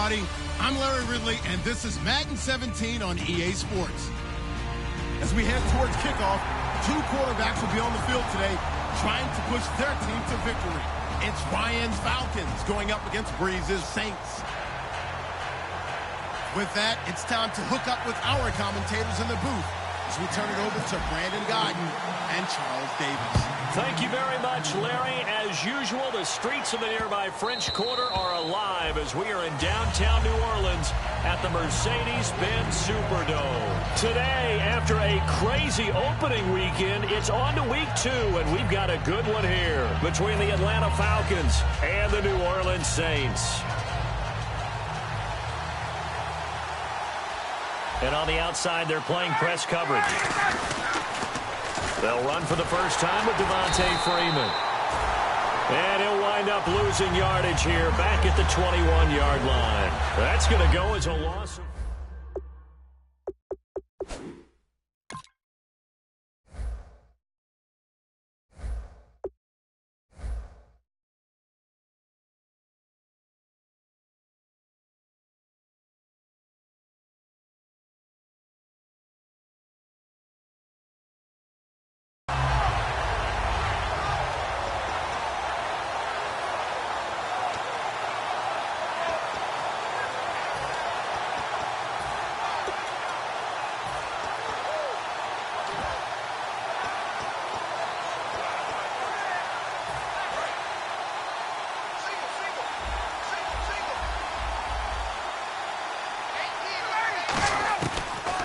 everybody. I'm Larry Ridley, and this is Madden 17 on EA Sports. As we head towards kickoff, two quarterbacks will be on the field today trying to push their team to victory. It's Ryan's Falcons going up against Breeze's Saints. With that, it's time to hook up with our commentators in the booth as we turn it over to Brandon Godden and Charles Davis. Thank you very much, Larry. As usual, the streets of the nearby French Quarter are alive as we are in downtown New Orleans at the Mercedes-Benz Superdome. Today, after a crazy opening weekend, it's on to week 2, and we've got a good one here between the Atlanta Falcons and the New Orleans Saints. And on the outside, they're playing press coverage. They'll run for the first time with Devontae Freeman. And he'll wind up losing yardage here back at the 21-yard line. That's going to go as a loss.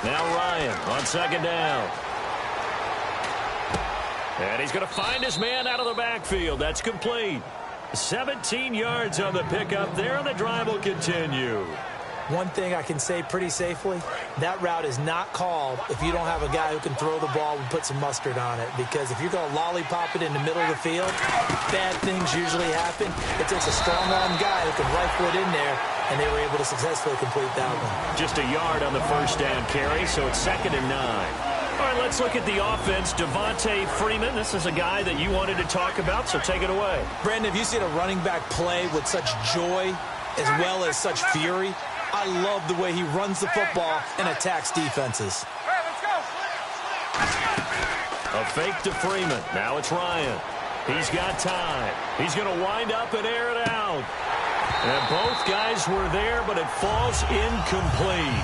Now Ryan on second down. And he's going to find his man out of the backfield. That's complete. 17 yards on the pickup there, and the drive will continue. One thing I can say pretty safely, that route is not called if you don't have a guy who can throw the ball and put some mustard on it. Because if you're going to lollipop it in the middle of the field, bad things usually happen. It takes a strong-arm guy who can rifle it in there, and they were able to successfully complete that one. Just a yard on the first down carry, so it's 2nd and 9. All right, let's look at the offense. Devontae Freeman, this is a guy that you wanted to talk about, so take it away. Brandon, have you seen a running back play with such joy as well as such fury? I love the way he runs the football and attacks defenses. A fake to Freeman. Now it's Ryan. He's got time. He's going to wind up and air it out. And both guys were there, but it falls incomplete.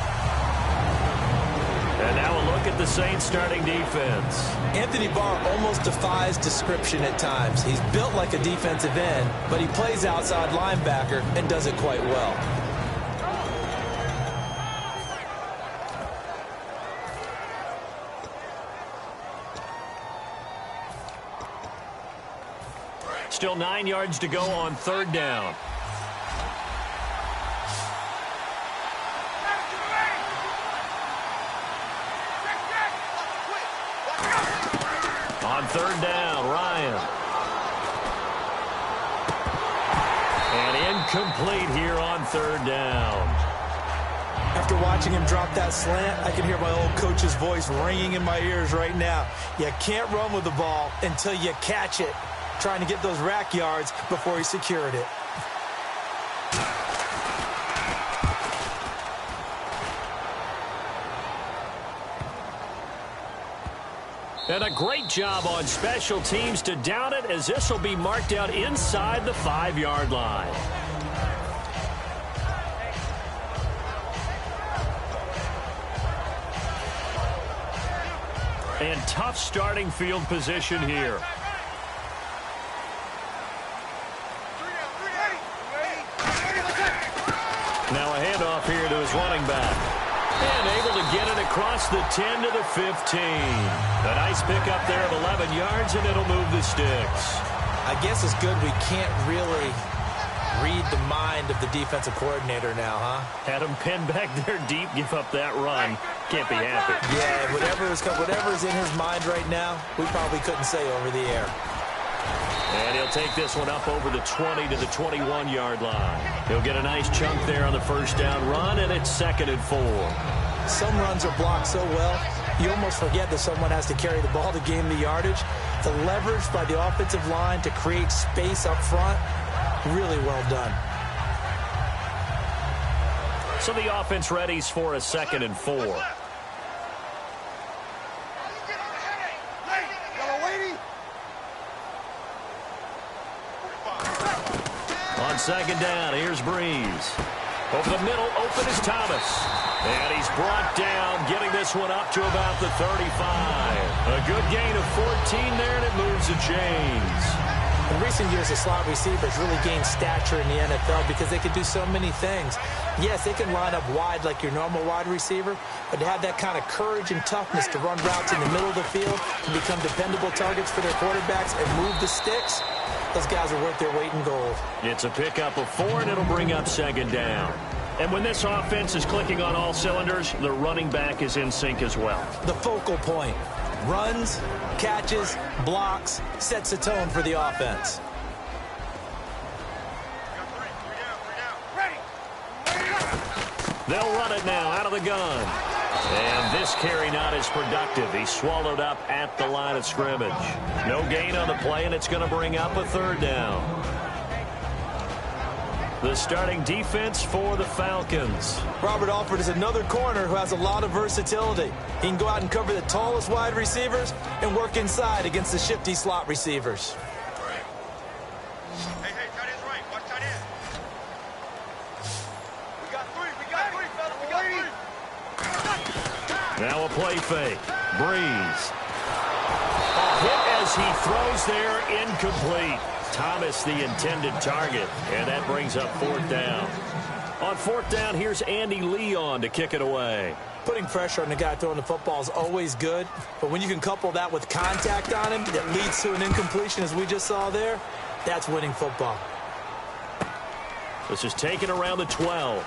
And now a look at the Saints starting defense. Anthony Barr almost defies description at times. He's built like a defensive end, but he plays outside linebacker and does it quite well. Still 9 yards to go on 3rd down. On 3rd down, Ryan. And incomplete here on 3rd down. After watching him drop that slant, I can hear my old coach's voice ringing in my ears right now. You can't run with the ball until you catch it. Trying to get those rack yards before he secured it. And a great job on special teams to down it, as this will be marked out inside the 5-yard line. And tough starting field position here. Now a handoff here to his running back. And able to get it across the 10 to the 15. A nice pickup there of 11 yards, and it'll move the sticks. I guess it's good we can't really read the mind of the defensive coordinator now, huh? Had him pinned back there deep, give up that run. Can't be happy. Yeah, whatever's in his mind right now, we probably couldn't say over the air. And he'll take this one up over the 20 to the 21-yard line. He'll get a nice chunk there on the first down run, and it's 2nd and 4. Some runs are blocked so well, you almost forget that someone has to carry the ball to gain the yardage. The leverage by the offensive line to create space up front, really well done. So the offense readies for a 2nd and 4. On 2nd down, here's Breeze. Over the middle, open is Thomas. And he's brought down, getting this one up to about the 35. A good gain of 14 there, and it moves the chains. In recent years, the slot receivers really gained stature in the NFL because they can do so many things. Yes, they can line up wide like your normal wide receiver, but to have that kind of courage and toughness to run routes in the middle of the field and become dependable targets for their quarterbacks and move the sticks, those guys are worth their weight in gold. It's a pickup of 4, and it'll bring up 2nd down. And when this offense is clicking on all cylinders, the running back is in sync as well. The focal point. Runs, catches, blocks, sets the tone for the offense. They'll run it now out of the gun. And this carry not as productive. He's swallowed up at the line of scrimmage. No gain on the play, and it's going to bring up a 3rd down. The starting defense for the Falcons. Robert Alford is another corner who has a lot of versatility. He can go out and cover the tallest wide receivers and work inside against the shifty slot receivers. Hey, tight end's right. Watch tight end. We got 3, fella. We got 3. Now a play fake. Breeze. A hit as he throws there, incomplete. Thomas the intended target, and that brings up 4th down. On 4th down, here's Andy Leon to kick it away. Putting pressure on the guy throwing the football is always good, but when you can couple that with contact on him that leads to an incompletion, as we just saw there, that's winning football. This is taken around the 12.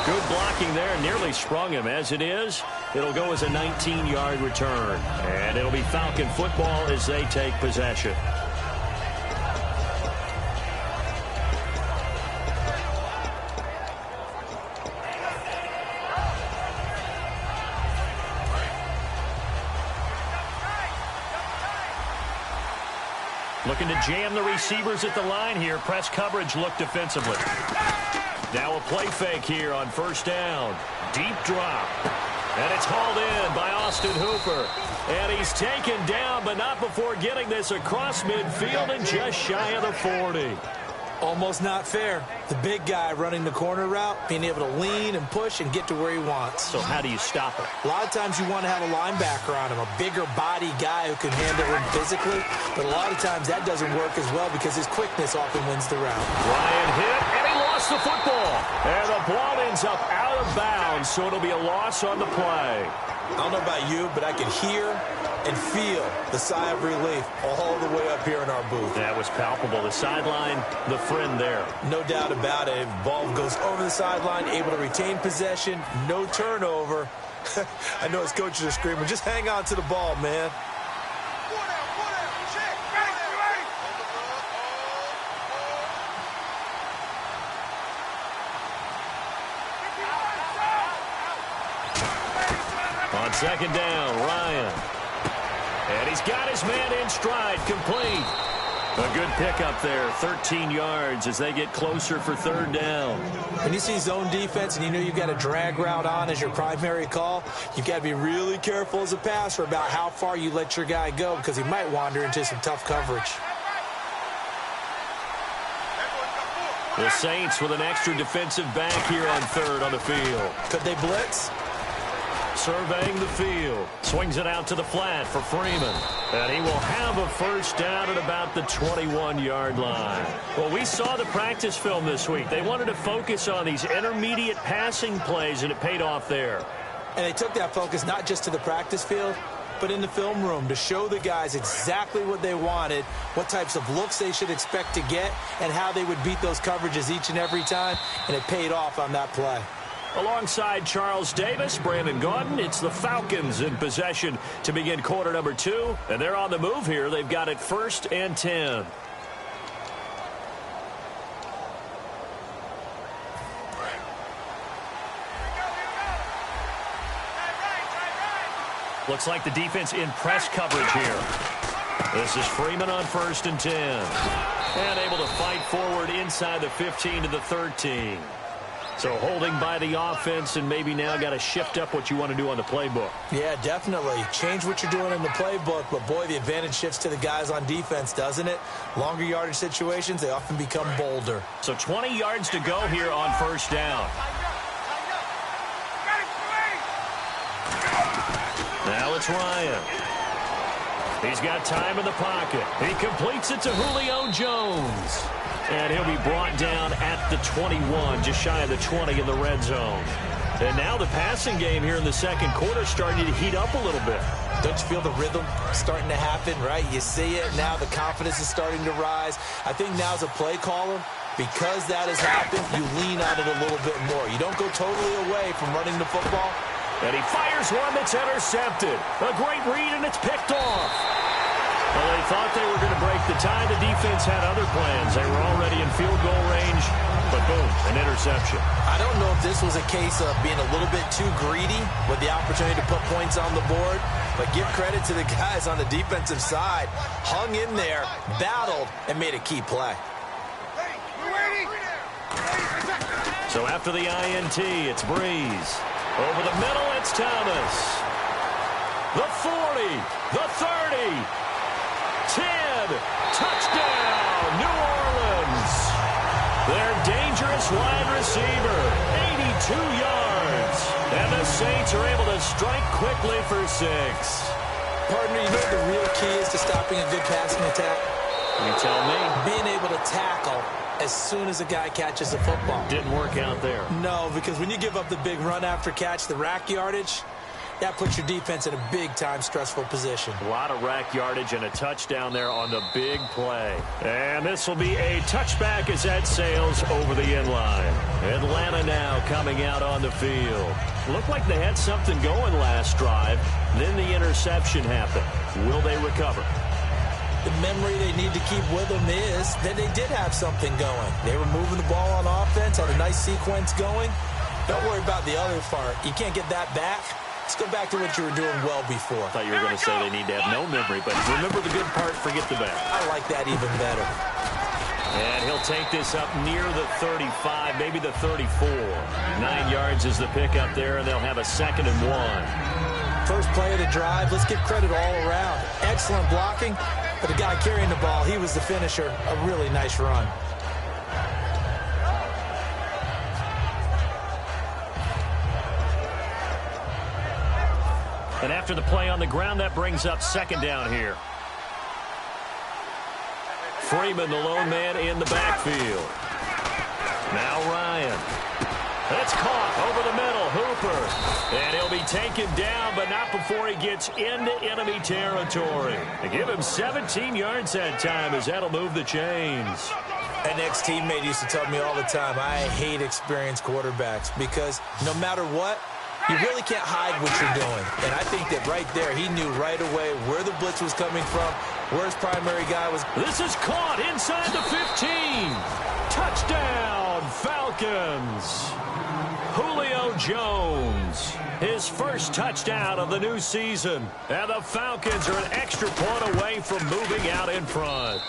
Good blocking there, nearly sprung him. As it is, it'll go as a 19-yard return. And it'll be Falcon football as they take possession. Looking to jam the receivers at the line here. Press coverage look defensively. Now a play fake here on 1st down. Deep drop. And it's hauled in by Austin Hooper. And he's taken down, but not before getting this across midfield and just shy of the 40. Almost not fair. The big guy running the corner route, being able to lean and push and get to where he wants. So how do you stop it? A lot of times you want to have a linebacker on him, a bigger body guy who can handle him physically. But a lot of times that doesn't work as well because his quickness often wins the route. Ryan hit, and he lost the football. And the ball ends up out of bounds, so it'll be a loss on the play. I don't know about you, but I can hear and feel the sigh of relief all the way up here in our booth. That was palpable. The sideline, the friend there. No doubt about it. Ball goes over the sideline, able to retain possession, no turnover. I know his coaches are screaming, just hang on to the ball, man. On 2nd down, Ryan. And he's got his man in stride, complete. A good pickup there, 13 yards as they get closer for 3rd down. When you see zone defense and you know you've got a drag route on as your primary call, you've got to be really careful as a passer about how far you let your guy go because he might wander into some tough coverage. The Saints with an extra defensive back here on 3rd on the field. Could they blitz? Surveying the field. Swings it out to the flat for Freeman. And he will have a 1st down at about the 21-yard line. Well, we saw the practice film this week. They wanted to focus on these intermediate passing plays, and it paid off there. And they took that focus not just to the practice field, but in the film room to show the guys exactly what they wanted, what types of looks they should expect to get, and how they would beat those coverages each and every time, and it paid off on that play. Alongside Charles Davis, Brandon Gaudin, it's the Falcons in possession to begin quarter number 2. And they're on the move here. They've got it 1st and 10. Looks like the defense in press coverage here. This is Freeman on 1st and 10. And able to fight forward inside the 15 to the 13. So holding by the offense, and maybe now got to shift up what you want to do on the playbook. Yeah, definitely. Change what you're doing in the playbook, but boy, the advantage shifts to the guys on defense, doesn't it? Longer yardage situations, they often become bolder. So 20 yards to go here on 1st down. Now it's Ryan. He's got time in the pocket. He completes it to Julio Jones. And he'll be brought down at the 21, just shy of the 20 in the red zone. And now the passing game here in the second quarter starting to heat up a little bit. Don't you feel the rhythm starting to happen, right? You see it now. The confidence is starting to rise. I think now as a play caller, because that has happened, you lean on it a little bit more. You don't go totally away from running the football. And he fires one that's intercepted. A great read, and it's picked off. Well, they thought they were going to break the tie. The defense had other plans. They were already in field goal range, but boom, an interception. I don't know if this was a case of being a little bit too greedy with the opportunity to put points on the board, but give credit to the guys on the defensive side. Hung in there, battled, and made a key play. So after the INT, it's Breeze. Over the middle, it's Thomas. The 40, the 30. 10, touchdown, New Orleans. Their dangerous wide receiver, 82 yards. And the Saints are able to strike quickly for 6. Partner, you know what the real key is to stopping a good passing attack? You tell me. Being able to tackle as soon as a guy catches the football. Didn't work out there. No, because when you give up the big run after catch, the rack yardage, that puts your defense in a big-time stressful position. A lot of rack yardage and a touchdown there on the big play. And this will be a touchback as that sails over the inline. Atlanta now coming out on the field. Looked like they had something going last drive. Then the interception happened. Will they recover? The memory they need to keep with them is that they did have something going. They were moving the ball on offense, had a nice sequence going. Don't worry about the other part. You can't get that back. Let's go back to what you were doing well before. I thought you were going to say they need to have no memory, but remember the good part, forget the bad. I like that even better. And he'll take this up near the 35, maybe the 34. 9 yards is the pickup there, and they'll have a 2nd and 1. First play of the drive, let's give credit all around. Excellent blocking, but the guy carrying the ball, he was the finisher. A really nice run. And after the play on the ground, that brings up 2nd down here. Freeman, the lone man in the backfield. Now Ryan. That's caught over the middle. Hooper. And he'll be taken down, but not before he gets into enemy territory. They give him 17 yards that time, as that'll move the chains. An ex-teammate used to tell me all the time, I hate experienced quarterbacks because no matter what, you really can't hide what you're doing. And I think that right there, he knew right away where the blitz was coming from, where his primary guy was. This is caught inside the 15. Touchdown, Falcons. Julio Jones, his first touchdown of the new season. And the Falcons are an extra point away from moving out in front.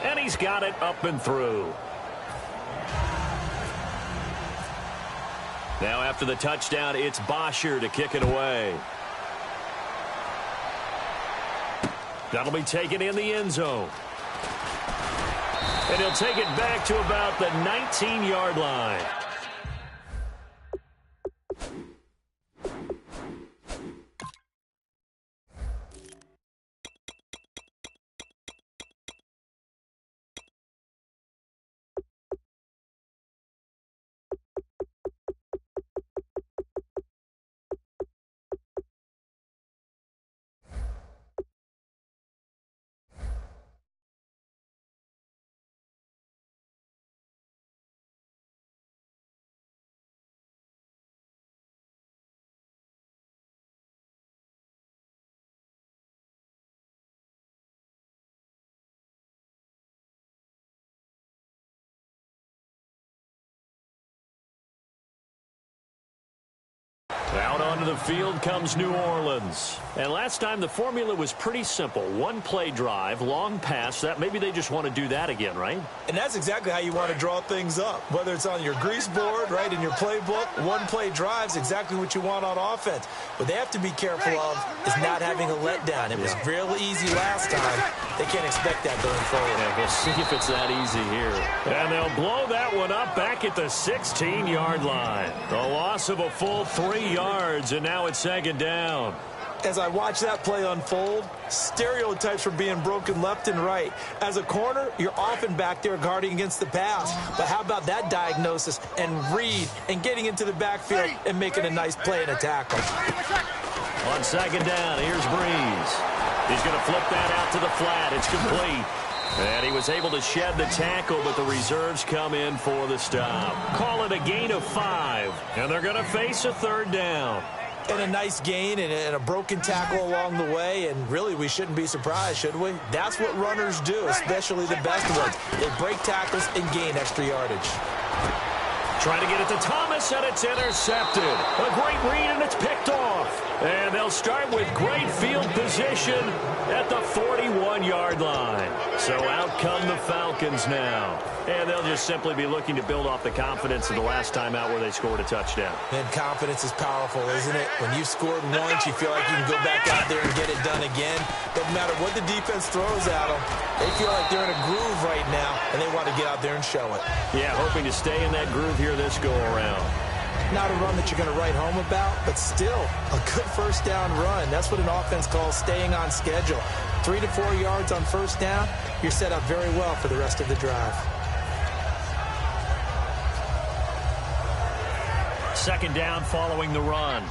And he's got it up and through. Now after the touchdown, it's Bosher to kick it away. That'll be taken in the end zone. And he'll take it back to about the 19-yard line. Out onto the field comes New Orleans. And last time the formula was pretty simple. One play drive, long pass. That maybe they just want to do that again, right? And that's exactly how you want to draw things up. Whether it's on your grease board, right, in your playbook, one play drive is exactly what you want on offense. What they have to be careful of is not having a letdown. It was real easy last time. They can't expect that going forward. Yeah, we'll see if it's that easy here. And they'll blow that one up back at the 16-yard line. The loss of a full 3 yards, and now it's second down. As I watch that play unfold, stereotypes are being broken left and right. As a corner, you're often back there guarding against the pass. But how about that diagnosis and read and getting into the backfield and making a nice play and a tackle? On second down, here's Breeze. He's going to flip that out to the flat. It's complete. And he was able to shed the tackle, but the reserves come in for the stop. Call it a gain of 5, and they're going to face a third down. And a nice gain and a broken tackle along the way, and really we shouldn't be surprised, should we? That's what runners do, especially the best ones. They break tackles and gain extra yardage. Trying to get it to Thomas, and it's intercepted. A great read, and it's picked off. And they'll start with great field position at the 41-yard line. So out come the Falcons now. And they'll just simply be looking to build off the confidence of the last time out where they scored a touchdown. And confidence is powerful, isn't it? When you've scored once, you feel like you can go back out there and get it done again. Doesn't matter what the defense throws at them. They feel like they're in a groove right now, and they want to get out there and show it. Yeah, hoping to stay in that groove here this go-around. Not a run that you're going to write home about, but still a good first down run. That's what an offense calls staying on schedule. 3 to 4 yards on first down, you're set up very well for the rest of the drive. Second down following the run.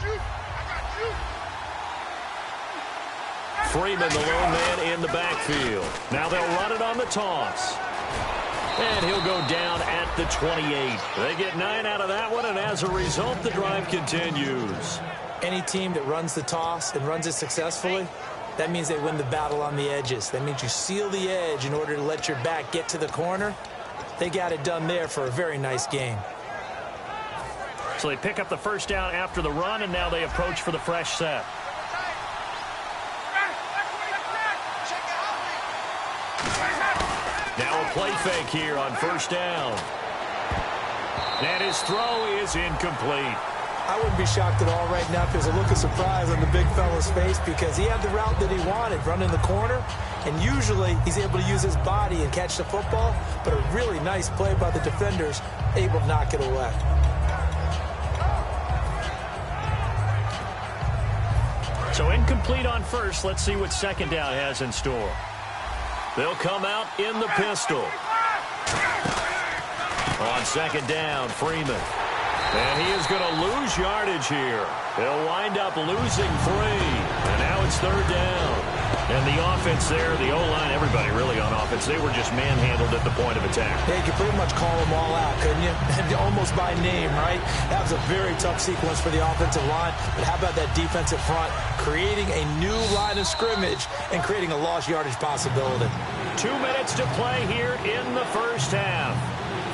Freeman, the lone man in the backfield. Now they'll run it on the toss. And he'll go down at the 28. They get 9 out of that one, and as a result, the drive continues. Any team that runs the toss and runs it successfully, that means they win the battle on the edges. That means you seal the edge in order to let your back get to the corner. They got it done there for a very nice game. So they pick up the first down after the run, and now they approach for the fresh set. Now a play fake here on first down. And his throw is incomplete. I wouldn't be shocked at all right now if there's a look of surprise on the big fella's face because he had the route that he wanted, running the corner, and usually he's able to use his body and catch the football, but a really nice play by the defenders, able to knock it away. So incomplete on first. Let's see what second down has in store. They'll come out in the pistol. On second down, Freeman. And he is going to lose yardage here. He'll wind up losing 3. And now it's third down. And the offense there, the O-line, everybody really on offense, they were just manhandled at the point of attack. Yeah, you could pretty much call them all out, couldn't you? Almost by name, right? That was a very tough sequence for the offensive line. But how about that defensive front creating a new line of scrimmage and creating a lost yardage possibility? 2 minutes to play here in the first half.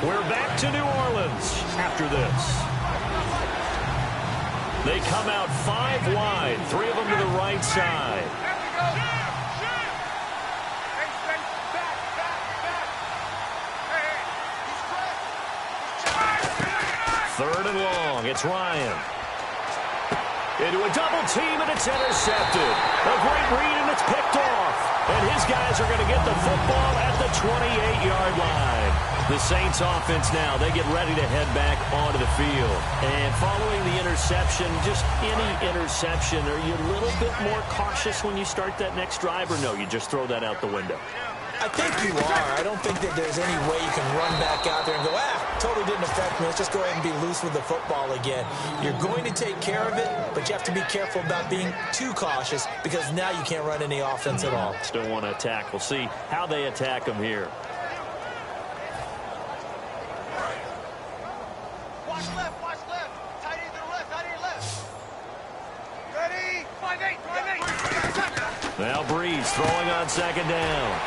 We're back to New Orleans after this. They come out 5 wide, 3 of them to the right side. Third and long, it's Ryan. Into a double team, and it's intercepted. A great read, and it's picked off. And his guys are going to get the football at the 28-yard line. The Saints offense now, they get ready to head back onto the field. And following the interception, just any interception, are you a little bit more cautious when you start that next drive, or no, you just throw that out the window? I think you are. I don't think that there's any way you can run back out there and go, totally didn't affect me. Let's just go ahead and be loose with the football again. You're going to take care of it, but you have to be careful about being too cautious because now you can't run any offense at all. Still want to attack. We'll see how they attack them here. Watch left, watch left. Tight end to the left, tight end left. Ready? 5-8. Now Breeze throwing on second down.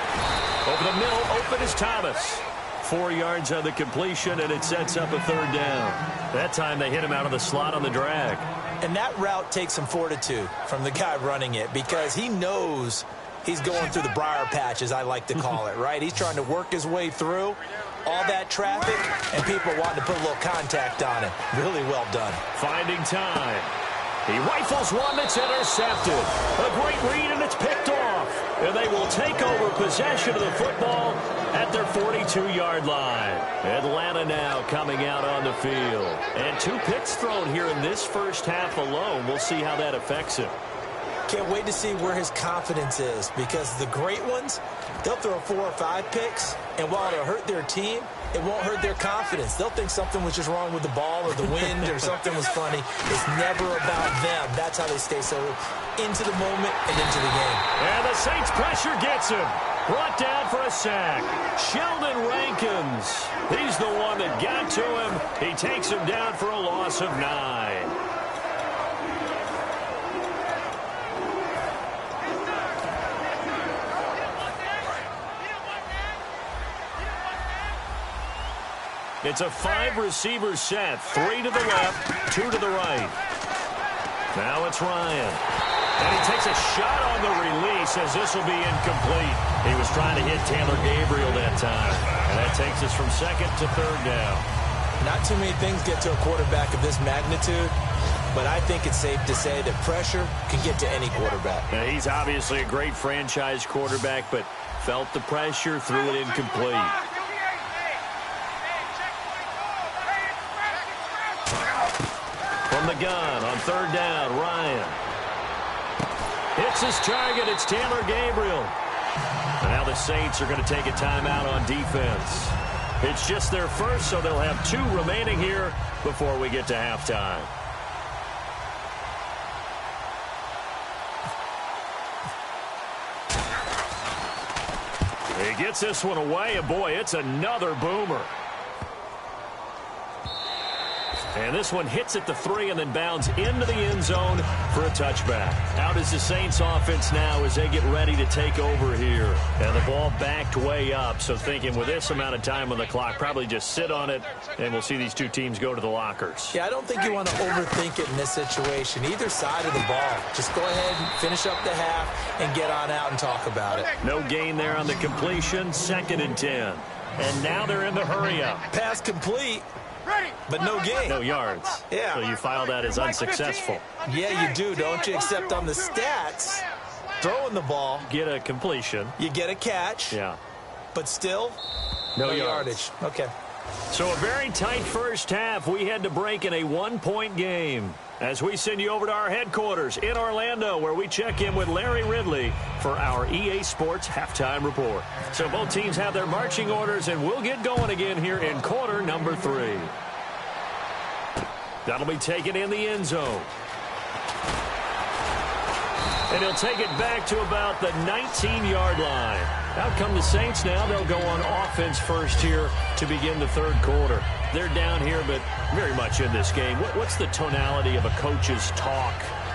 Over the middle, open is Thomas. 4 yards on the completion, and it sets up a third down. That time they hit him out of the slot on the drag. And that route takes some fortitude from the guy running it because he knows he's going through the briar patch, as I like to call it, right? He's trying to work his way through all that traffic, and people wanting to put a little contact on it. Really well done. Finding time. He rifles one that's intercepted. A great read, and it's picked off. And they will take over possession of the football at their 42-yard line. Atlanta now coming out on the field. And 2 picks thrown here in this first half alone. We'll see how that affects him. Can't wait to see where his confidence is because the great ones, they'll throw 4 or 5 picks, and while it'll hurt their team, it won't hurt their confidence. They'll think something was just wrong with the ball or the wind or something was funny. It's never about them. That's how they stay so into the moment and into the game. And the Saints pressure gets him. Brought down for a sack. Sheldon Rankins. He's the one that got to him. He takes him down for a loss of 9. It's a 5-receiver set. 3 to the left, 2 to the right. Now it's Ryan. And he takes a shot on the release as this will be incomplete. He was trying to hit Taylor Gabriel that time. And that takes us from 2nd to 3rd down. Not too many things get to a quarterback of this magnitude, but I think it's safe to say that pressure can get to any quarterback. Now, he's obviously a great franchise quarterback, but felt the pressure, threw it incomplete. From the gun on 3rd down, Ryan. Hits his target. It's Taylor Gabriel. And now the Saints are going to take a timeout on defense. It's just their first, so they'll have 2 remaining here before we get to halftime. He gets this one away, and boy, it's another boomer. And this one hits at the 3 and then bounds into the end zone for a touchback. Out is the Saints offense now as they get ready to take over here. And the ball backed way up, so thinking with this amount of time on the clock, probably just sit on it, and we'll see these 2 teams go to the lockers. Yeah, I don't think you want to overthink it in this situation. Either side of the ball. Just go ahead and finish up the half and get on out and talk about it. No gain there on the completion, 2nd and 10. And now they're in the hurry-up. Pass complete. But no gain. No yards. Yeah. So you file that as unsuccessful. Yeah, you do, don't you? Except on the stats, throwing the ball. Get a completion. You get a catch. Yeah. But still, no yardage. Okay. So a very tight first half. We had to break in a 1-point game. As we send you over to our headquarters in Orlando, where we check in with Larry Ridley for our EA Sports Halftime Report. So both teams have their marching orders, and we'll get going again here in quarter number 3. That'll be taken in the end zone. And he'll take it back to about the 19-yard line. Out come the Saints now. They'll go on offense first here to begin the 3rd quarter. They're down here, but very much in this game. What's the tonality of a coach's talk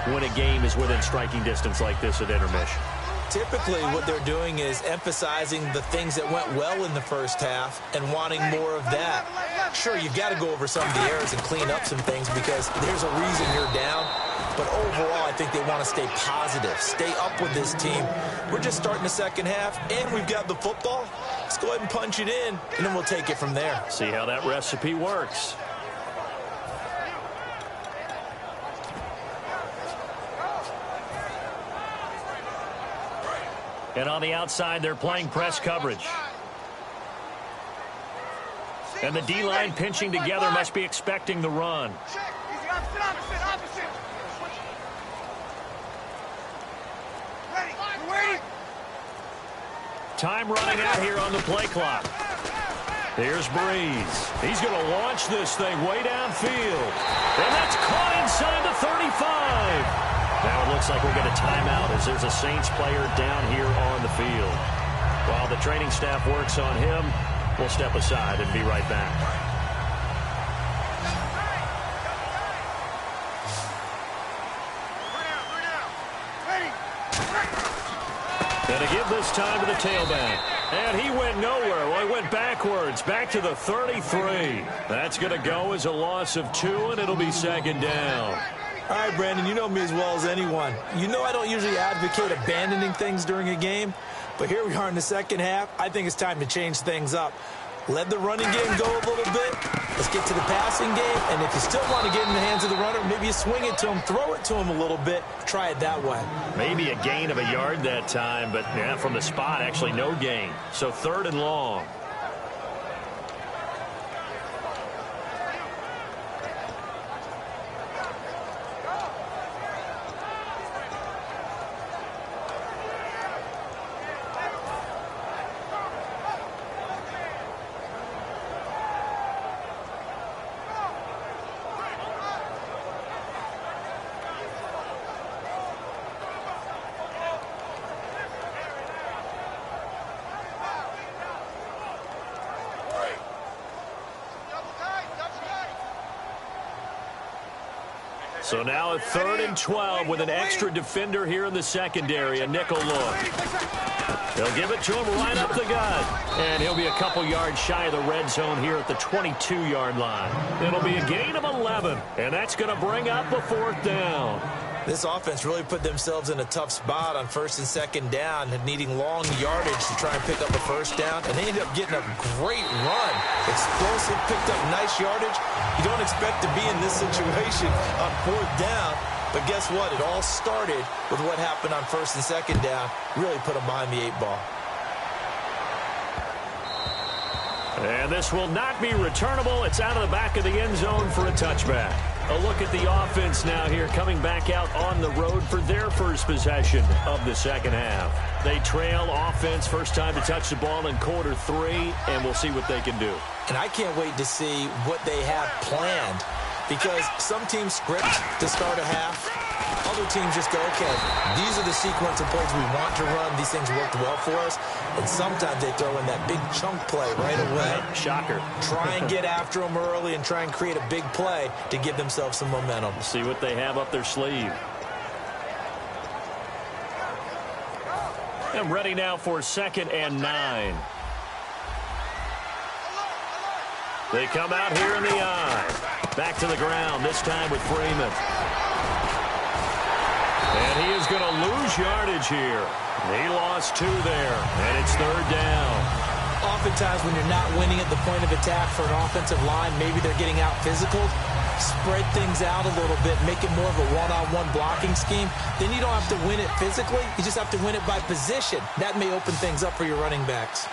when a game is within striking distance like this at intermission? Typically, what they're doing is emphasizing the things that went well in the first half and wanting more of that. Sure, you've got to go over some of the errors and clean up some things because there's a reason you're down. But overall, I think they want to stay positive, stay up with this team. We're just starting the second half, and we've got the football. Let's go ahead and punch it in, and then we'll take it from there. See how that recipe works. And on the outside, they're playing press coverage. And the D-line pinching together must be expecting the run. Time running out here on the play clock. Here's Breeze. He's going to launch this thing way downfield. And that's caught inside the 35. Now it looks like we'll get a timeout as there's a Saints player down here on the field. While the training staff works on him, we'll step aside and be right back. And to give this time to the tailback. And he went nowhere. Well, he went backwards, back to the 33. That's going to go as a loss of 2, and it'll be second down. All right, Brandon, you know me as well as anyone. You know I don't usually advocate abandoning things during a game, but here we are in the second half. I think it's time to change things up. Let the running game go a little bit. Let's get to the passing game. And if you still want to get in the hands of the runner, maybe you swing it to him, throw it to him a little bit. Try it that way. Maybe a gain of a yard that time, but yeah, from the spot, actually no gain. So 3rd and long. So now a 3rd and 12 with an extra defender here in the secondary, a nickel look. They'll give it to him right up the gut. And he'll be a couple yards shy of the red zone here at the 22-yard line. It'll be a gain of 11, and that's going to bring up a 4th down. This offense really put themselves in a tough spot on 1st and 2nd down, needing long yardage to try and pick up a 1st down, and they ended up getting a great run. Explosive, picked up nice yardage. You don't expect to be in this situation on 4th down, but guess what? It all started with what happened on 1st and 2nd down. Really put them behind the 8 ball. And this will not be returnable. It's out of the back of the end zone for a touchback. A look at the offense now here, coming back out on the road for their first possession of the second half. They trail offense, first time to touch the ball in quarter 3, and we'll see what they can do. And I can't wait to see what they have planned, because some teams script to start a half. Other teams just go, okay, these are the sequence of plays we want to run. These things worked well for us. And sometimes they throw in that big chunk play right away. Shocker. Try and get after them early and try and create a big play to give themselves some momentum. See what they have up their sleeve. And ready now for 2nd and 9. They come out here in the eye. Back to the ground, this time with Freeman. And he is going to lose yardage here. He lost 2 there, and it's 3rd down. Oftentimes when you're not winning at the point of attack for an offensive line, maybe they're getting out physical, spread things out a little bit, make it more of a one-on-one blocking scheme. Then you don't have to win it physically. You just have to win it by position. That may open things up for your running backs.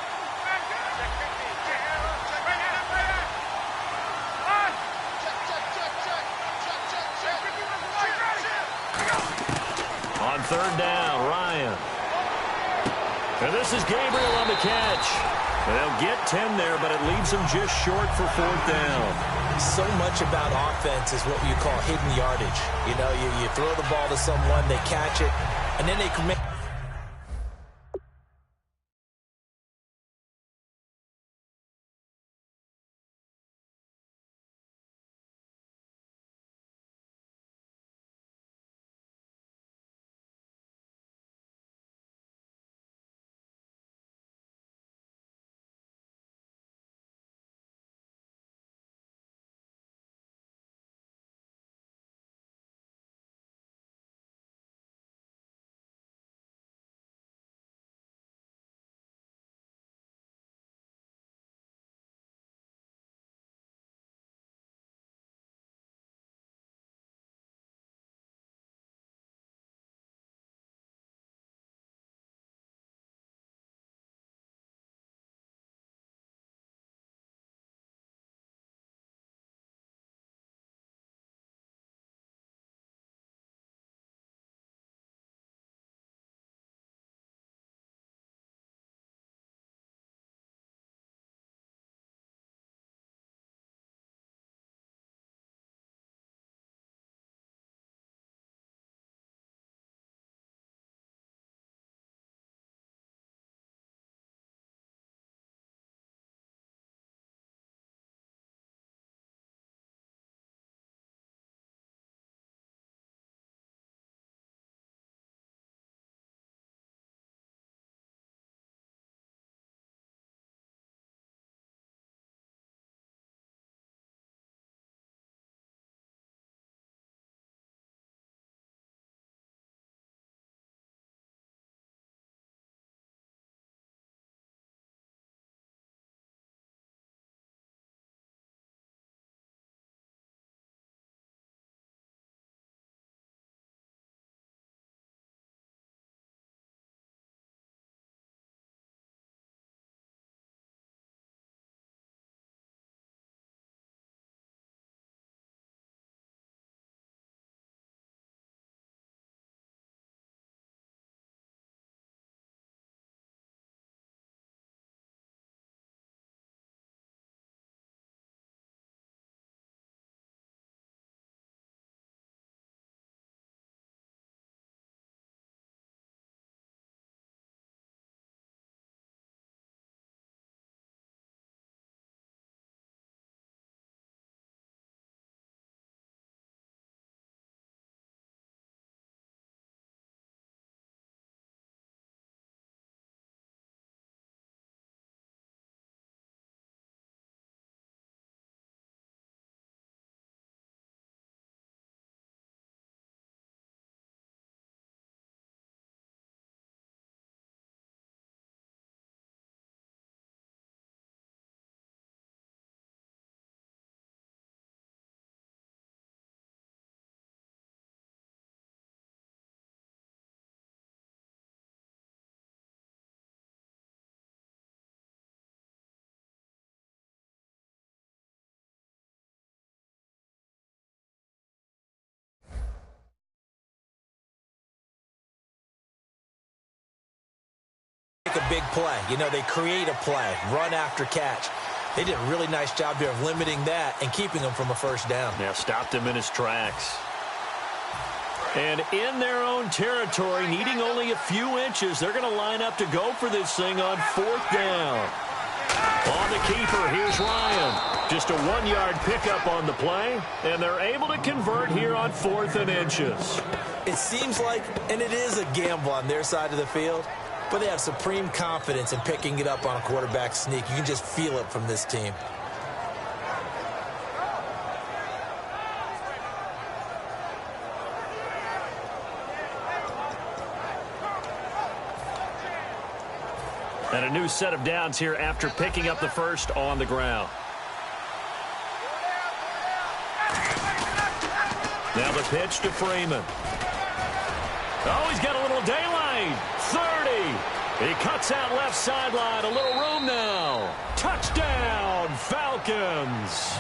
On 3rd down, Ryan. And this is Gabriel on the catch. They'll get 10 there, but it leaves them just short for 4th down. So much about offense is what you call hidden yardage. You know, you throw the ball to someone, they catch it, and then they can make big play. You know, they create a play, run after catch. They did a really nice job here of limiting that and keeping him from a first down. Yeah, stopped him in his tracks. And in their own territory, needing only a few inches, they're going to line up to go for this thing on 4th down. On the keeper, here's Ryan. Just a 1-yard pickup on the play, and they're able to convert here on 4th and inches. It seems like, and it is a gamble on their side of the field, but they have supreme confidence in picking it up on a quarterback sneak. You can just feel it from this team. And a new set of downs here after picking up the first on the ground. Now the pitch to Freeman. Oh, he's got a little daylight. 30. He cuts out left sideline. A little room now. Touchdown, Falcons.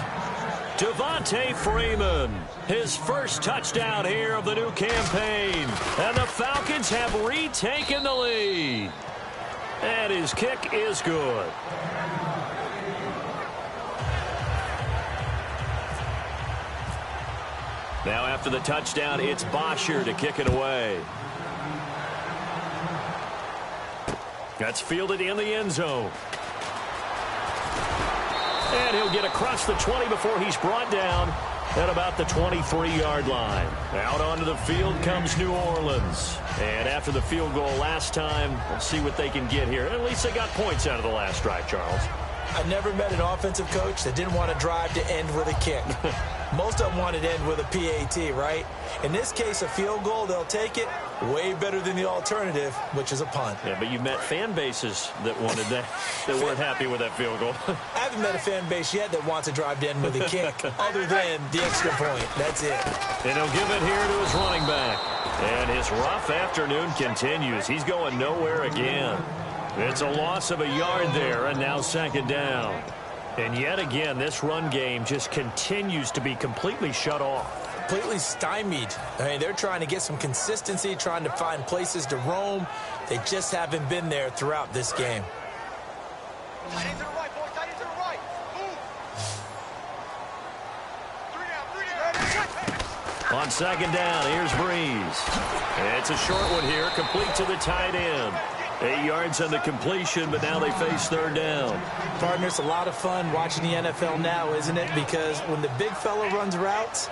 Devontae Freeman, his first touchdown here of the new campaign. And the Falcons have retaken the lead. And his kick is good. Now after the touchdown, it's Bosher to kick it away. That's fielded in the end zone. And he'll get across the 20 before he's brought down at about the 23-yard line. Out onto the field comes New Orleans. And after the field goal last time, we'll see what they can get here. At least they got points out of the last drive, Charles. I never met an offensive coach that didn't want to drive to end with a kick. Most of them wanted to end with a PAT, right? In this case, a field goal, they'll take it. Way better than the alternative, which is a punt. Yeah, but you've met fan bases that wanted that, that weren't happy with that field goal. I haven't met a fan base yet that wants to drive to end with a kick, other than the extra point. That's it. And he'll give it here to his running back. And his rough afternoon continues. He's going nowhere again. It's a loss of a yard there, and now 2nd down. And yet again, this run game just continues to be completely shut off. Completely stymied. I mean, they're trying to get some consistency, trying to find places to roam. They just haven't been there throughout this game. Tight end to the right, boys. Tight end to the right. Move. 3 down. On 2nd down, here's Breeze. It's a short one here, complete to the tight end. 8 yards on the completion, but now they face 3rd down. Partner, it's a lot of fun watching the NFL now, isn't it? Because when the big fella runs routes,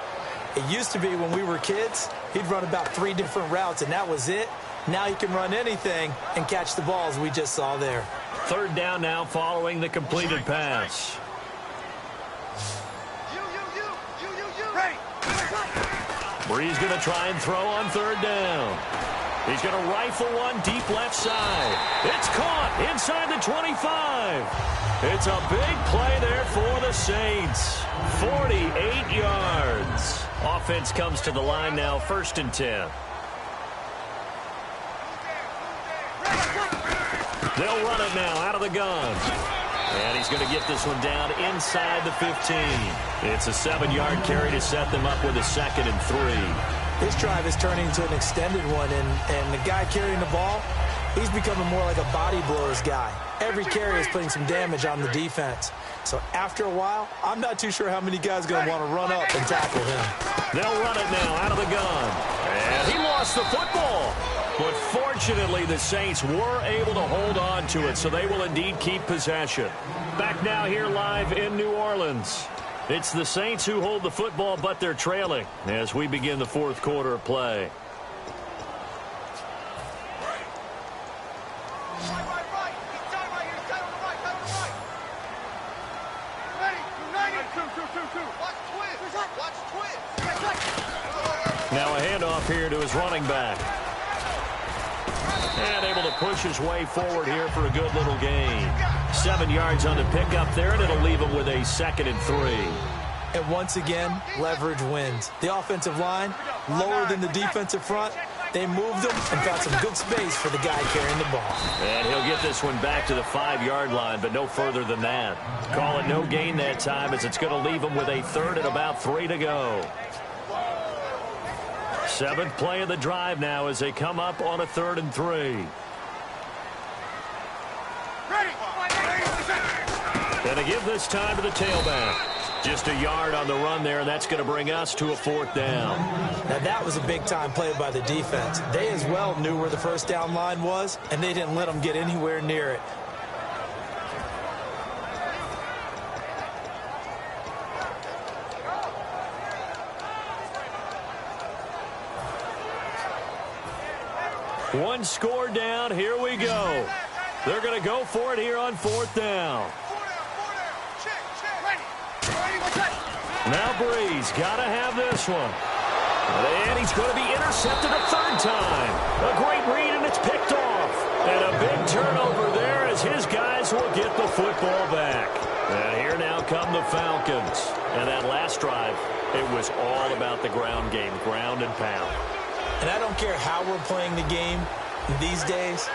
it used to be when we were kids, he'd run about 3 different routes, and that was it. Now he can run anything and catch the balls we just saw there. 3rd down now following the completed pass. You. Ready. Breeze going to try and throw on 3rd down. He's going to rifle one deep left side. It's caught inside the 25. It's a big play there for the Saints. 48 yards. Offense comes to the line now, 1st and 10. They'll run it now out of the gun. And he's going to get this one down inside the 15. It's a 7-yard carry to set them up with a 2nd and 3. This drive is turning into an extended one, and the guy carrying the ball, he's becoming more like a body blows guy. Every carry is putting some damage on the defense. So after a while, I'm not too sure how many guys are going to want to run up and tackle him. They'll run it now out of the gun. And he lost the football. But fortunately, the Saints were able to hold on to it, so they will indeed keep possession. Back now here live in New Orleans. It's the Saints who hold the football, but they're trailing as we begin the 4th quarter of play. Right. He's tight right here. He's tight on the right. Ready. Two. Watch twist. Now a handoff here to his running back. And able to push his way forward here for a good little gain. 7 yards on the pickup there, and it'll leave him with a 2nd and 3. And once again, leverage wins. The offensive line, lower than the defensive front. They moved them and found some good space for the guy carrying the ball. And he'll get this one back to the 5-yard line, but no further than that. Call it no gain that time, as it's going to leave him with a 3rd and about 3 to go. 7th play of the drive now as they come up on a 3rd and 3. And they give this time to the tailback. Just a yard on the run there, and that's going to bring us to a 4th down. Now, that was a big-time play by the defense. They as well knew where the first down line was, and they didn't let them get anywhere near it. One score down. Here we go. They're going to go for it here on 4th down. Now Breeze got to have this one. And he's going to be intercepted a 3rd time. A great read, and it's picked off. And a big turnover there as his guys will get the football back. And here now come the Falcons. And that last drive, it was all about the ground game, ground and pound. And I don't care how we're playing the game these days,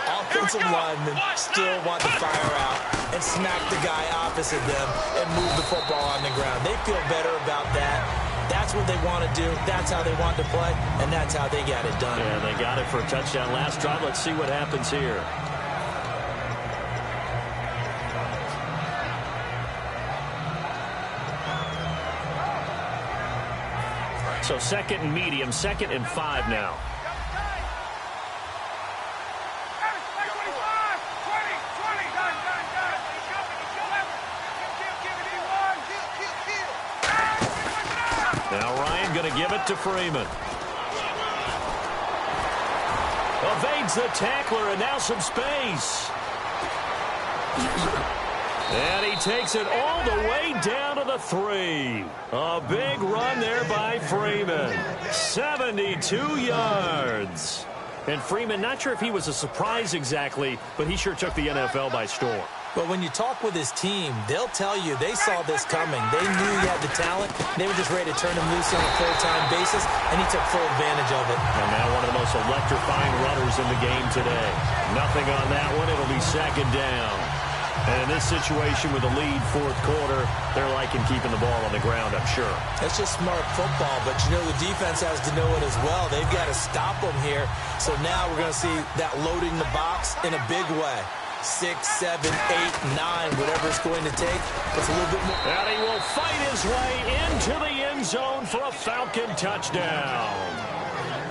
offensive linemen still want to fire out and smack the guy opposite them and move the football on the ground. They feel better about that. That's what they want to do. That's how they want to play, and that's how they got it done. Yeah, they got it for a touchdown last drive. Let's see what happens here. So 2nd and medium, 2nd and 5 now. Now Ryan going to give it to Freeman. Evades the tackler, and now some space. And he takes it all the way down to the 3. A big run there by Freeman. 72 yards. And Freeman, not sure if he was a surprise exactly, but he sure took the NFL by storm. But when you talk with his team, they'll tell you they saw this coming. They knew he had the talent. They were just ready to turn him loose on a full-time basis, and he took full advantage of it. And now one of the most electrifying runners in the game today. Nothing on that one. It'll be 2nd down. And in this situation with a lead 4th quarter, they're liking keeping the ball on the ground, I'm sure. That's just smart football, but you know the defense has to know it as well. They've got to stop them here. So now we're going to see that loading the box in a big way. 6, 7, 8, 9, whatever it's going to take. It's a little bit more. And he will fight his way into the end zone for a Falcon touchdown.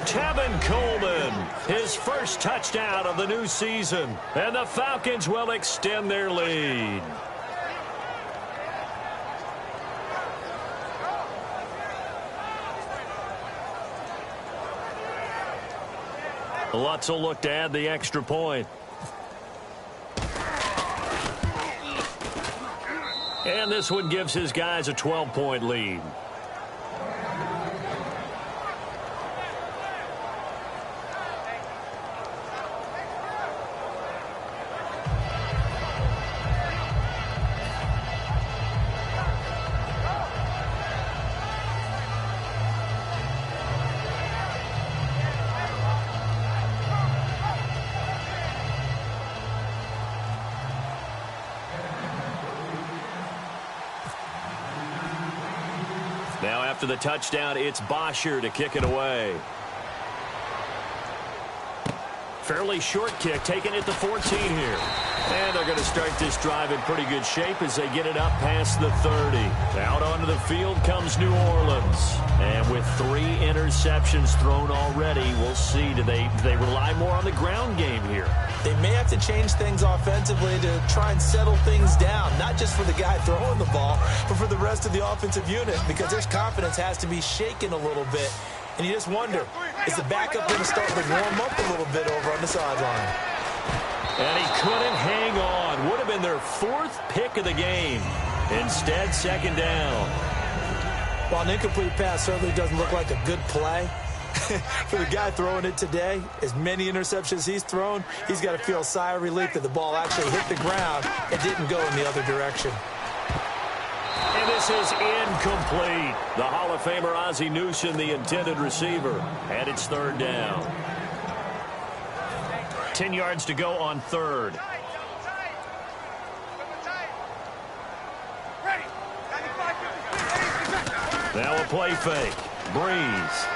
Tevin Coleman, his first touchdown of the new season. And the Falcons will extend their lead. Lutz will look to add the extra point. And this one gives his guys a 12-point lead. Now after the touchdown, it's Bosher to kick it away. Fairly short kick, taking it to 14 here. And they're going to start this drive in pretty good shape as they get it up past the 30. Out onto the field comes New Orleans. And with 3 interceptions thrown already, we'll see. Do they rely more on the ground game here? They may have to change things offensively to try and settle things down, not just for the guy throwing the ball, but for the rest of the offensive unit, because their confidence has to be shaken a little bit. And you just wonder, is the backup going to start to warm up a little bit over on the sideline? And he couldn't hang on. Would have been their 4th pick of the game. Instead, 2nd down. While an incomplete pass certainly doesn't look like a good play, for the guy throwing it today, as many interceptions he's thrown, he's got to feel a sigh of relief that the ball actually hit the ground and didn't go in the other direction. And this is incomplete. The Hall of Famer Ozzie Newsome, the intended receiver. And it's 3rd down. 10 yards to go on 3rd. Now a play fake. Breeze.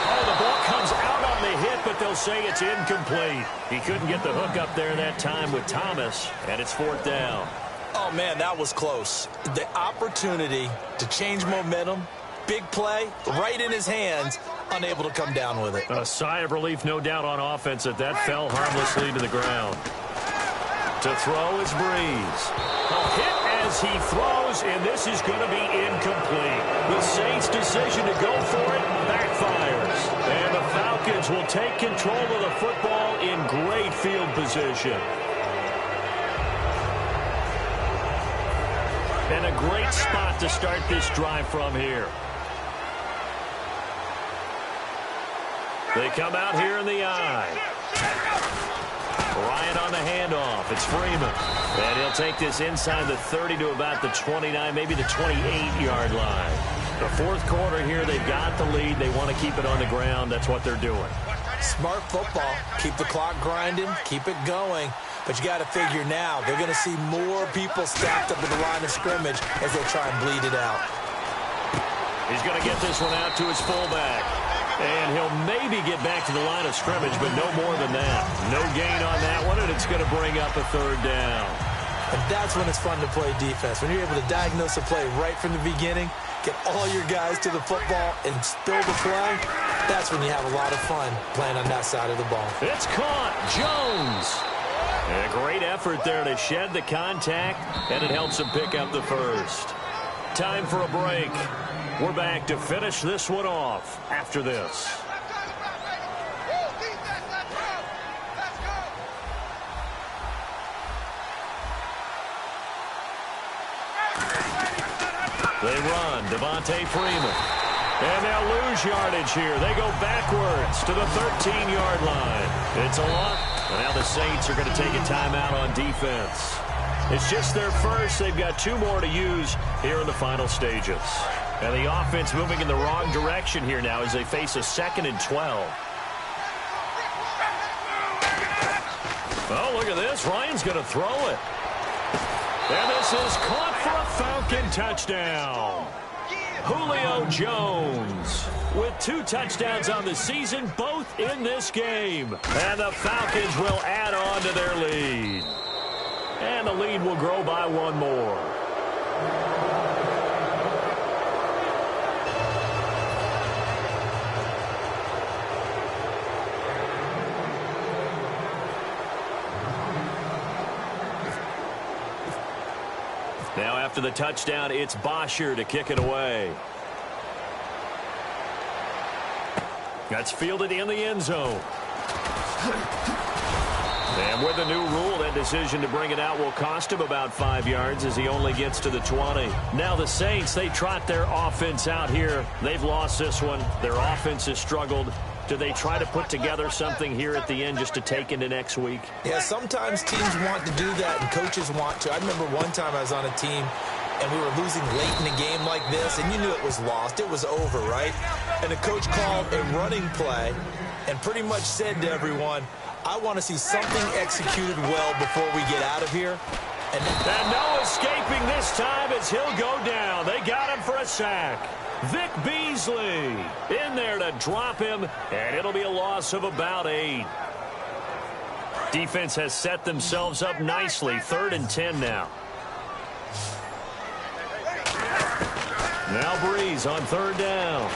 Oh, the ball comes out on the hit, but they'll say it's incomplete. He couldn't get the hook up there that time with Thomas, and it's 4th down. Oh, man, that was close. The opportunity to change momentum, big play, right in his hands, unable to come down with it. A sigh of relief, no doubt, on offense that fell harmlessly to the ground. To throw is Breeze. A hit as he throws, and this is going to be incomplete. The Saints' decision to go for it backfires. And the Falcons will take control of the football in great field position. And a great spot to start this drive from here. They come out here in the eye. Ryan on the handoff. It's Freeman. And he'll take this inside the 30 to about the 29, maybe the 28-yard line. The fourth quarter here, they've got the lead. They want to keep it on the ground. That's what they're doing. Smart football. Keep the clock grinding. Keep it going. But you got to figure now, they're going to see more people stacked up at the line of scrimmage as they try and bleed it out. He's going to get this one out to his fullback. And he'll maybe get back to the line of scrimmage, but no more than that. No gain on that one, and it's going to bring up a third down. And that's when it's fun to play defense. When you're able to diagnose a play right from the beginning, get all your guys to the football, and spill the play, that's when you have a lot of fun playing on that side of the ball. It's caught. Jones. And a great effort there to shed the contact, and it helps him pick up the first. Time for a break. We're back to finish this one off after this. They run. Devontae Freeman. And they'll lose yardage here. They go backwards to the 13-yard line. It's a lot. And now the Saints are going to take a timeout on defense. It's just their first. They've got two more to use here in the final stages. And the offense moving in the wrong direction here now as they face a 2nd and 12. Oh, look at this. Ryan's going to throw it. And this is caught for a Falcon touchdown. Julio Jones with 2 touchdowns on the season, both in this game. And the Falcons will add on to their lead. And the lead will grow by 1 more. Now after the touchdown, it's Bosher to kick it away. That's fielded in the end zone. And with the new rule, that decision to bring it out will cost him about 5 yards as he only gets to the 20. Now the Saints, they trot their offense out here. They've lost this one. Their offense has struggled. Do they try to put together something here at the end just to take into next week? Yeah, sometimes teams want to do that and coaches want to. I remember one time I was on a team and we were losing late in a game like this, and you knew it was lost. It was over, right? And the coach called a running play and pretty much said to everyone, I want to see something executed well before we get out of here. And no escaping this time as he'll go down. They got him for a sack. Vic Beasley in there to drop him, and it'll be a loss of about 8. Defense has set themselves up nicely. 3rd and 10 now. Now Breeze on 3rd down.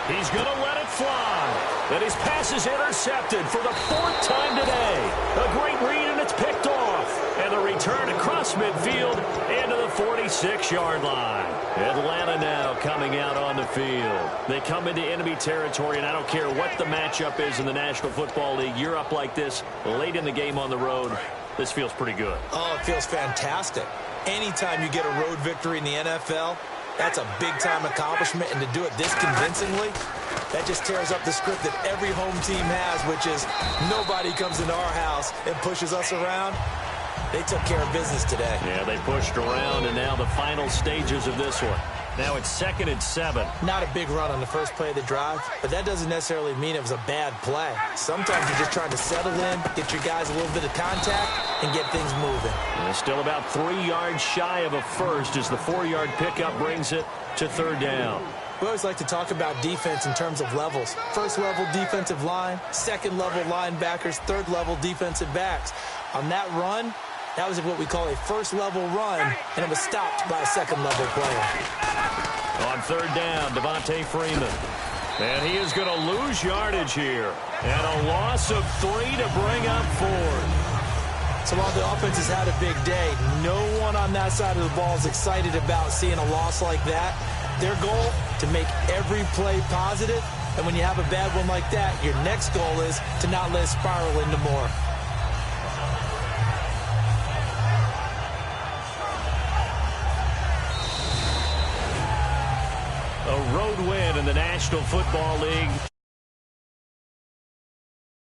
He's going to let it fly. And his pass is intercepted for the 4th time today. A great read, and it's picked off. And the return across midfield into the 46-yard line. Atlanta now coming out on the field. They come into enemy territory, and I don't care what the matchup is in the National Football League. You're up like this late in the game on the road. This feels pretty good. Oh, it feels fantastic. Anytime you get a road victory in the NFL, that's a big-time accomplishment, and to do it this convincingly, that just tears up the script that every home team has, which is nobody comes into our house and pushes us around. They took care of business today. Yeah, they pushed around, and now the final stages of this one. Now it's 2nd and 7. Not a big run on the first play of the drive, but that doesn't necessarily mean it was a bad play. Sometimes you're just trying to settle in, get your guys a little bit of contact, and get things moving. And still about 3 yards shy of a first as the 4-yard pickup brings it to 3rd down. We always like to talk about defense in terms of levels. 1st level defensive line, 2nd level linebackers, 3rd level defensive backs. On that run, That was what we call a first-level run, and it was stopped by a second-level player. On third down, Devontae Freeman. And he is going to lose yardage here. And a loss of 3 to bring up 4. So while the offense has had a big day, no one on that side of the ball is excited about seeing a loss like that. Their goal, to make every play positive. And when you have a bad one like that, your next goal is to not let it spiral into more. A road win in the National Football League.